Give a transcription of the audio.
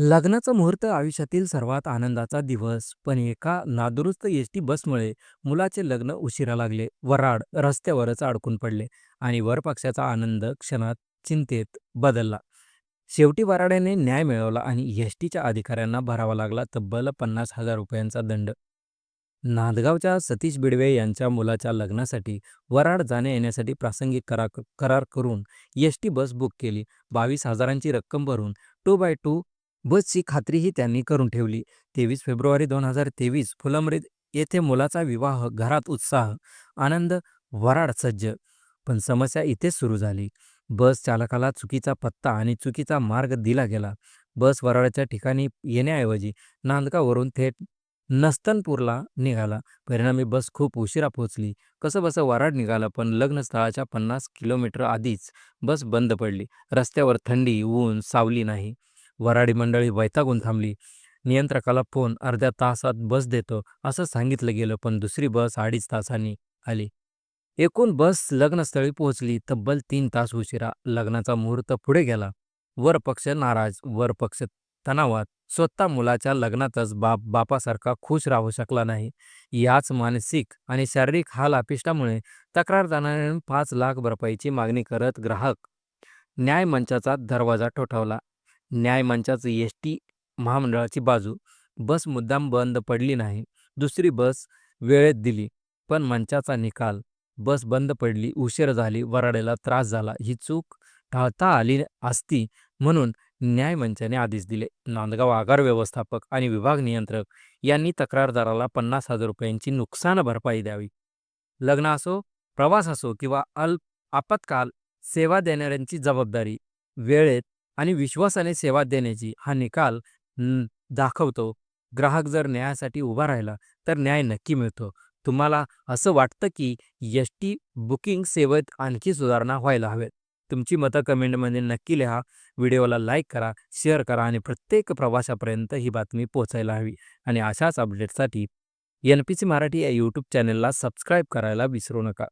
लग्नाचा मुहूर्त आयुष्यातील सर्वात आनंदाचा दिवस, पण एका नादुरुस्त एसटी बसमुळे मुलाचे लग्न उशिरा लागले. वऱ्हाड रस्त्यावरच अडकून पडले आणि वरपक्षाचा आनंद क्षणात चिंतेत बदलला. शेवटी वऱ्हाड्याने न्याय मिळवला आणि एसटीच्या अधिकाऱ्यांना भरावा लागला तब्बल 50,000 रुपयांचा दंड. नांदगावच्या सतीश बिडवे यांच्या मुलाच्या लग्नासाठी वऱ्हाड जाण्या-येण्यासाठी प्रासंगिक करार करून एसटी बस बुक केली. 22,000ची रक्कम भरून 2x2 बसची खात्रीही त्यांनी करून ठेवली. 23 फेब्रुवारी 2023 फुलंब्री येथे मुलाचा विवाह. घरात उत्साह, आनंद, वऱ्हाड सज्ज. पण समस्या इथेच सुरू झाली. बस चालकाला चुकीचा पत्ता आणि चुकीचा मार्ग दिला गेला. बस वऱ्हाडच्या ठिकाणी येण्याऐवजी नांदगाववरून थेट नस्तनपूरला निघाला. परिणामी बस खूप उशिरा पोहोचली. कसंबसं वऱ्हाड निघालं, पण लग्नस्थळाच्या 50 किलोमीटर आधीच बस बंद पडली. रस्त्यावर थंडी, ऊन, सावली नाही. वऱ्हाडी मंडळी वैतागून थांबली. नियंत्रकाला फोन, अर्ध्या तासात बस देतो असं सांगितलं गेलं, पण दुसरी बस 2.5 तासांनी आली. एकूण बस लग्नस्थळी पोहोचली तब्बल 3 तास उशिरा. लग्नाचा मुहूर्त पुढे गेला. वर पक्ष नाराज, वर पक्ष तणावात. स्वतः मुलाच्या लग्नातच बाप बापासारखा खुश राहू शकला नाही. याच मानसिक आणि शारीरिक हाल अपेष्टामुळे तक्रारदाराने 5 लाख भरपाईची मागणी करत ग्राहक न्याय मंचाचा दरवाजा ठोठावला. न्याय मंचाची एसटी महामंडळाची बाजू. बस मुद्दाम बंद पडली नाही. दुसरी बस वेळेत दिली. पण मंचाचा निकाल. बस बंद पडली, उशीर झाली, वऱ्हाडीला त्रास झाला. ही चूक टाळता आली असती म्हणून न्याय मंचाने आदेश दिले. नांदगाव आगार व्यवस्थापक आणि विभाग नियंत्रक यांनी तक्रारदाराला 50,000 रुपयांची नुकसान भरपाई द्यावी. लग्न असो, प्रवास असो किंवा आपत्काल सेवा देणाऱ्यांची जबाबदारी. वेळेत आणि विश्वासाने सेवा देण्याची हा निकाल दाखवतो. ग्राहक जर न्यायासाठी उभा राहिला तर न्याय नक्की मिळतो. तुम्हाला असं वाटतं की एसटी बुकिंग सेवेत आणखी सुधारणा व्हायला हवेत? तुमची मतं कमेंटमध्ये नक्की लिहा. व्हिडिओला लाईक करा, शेअर करा आणि प्रत्येक प्रवाशापर्यंत ही बातमी पोहोचायला हवी. आणि अशाच अपडेट्ससाठी NPC मराठी या यूट्यूब चॅनलला सबस्क्राईब करायला विसरू नका.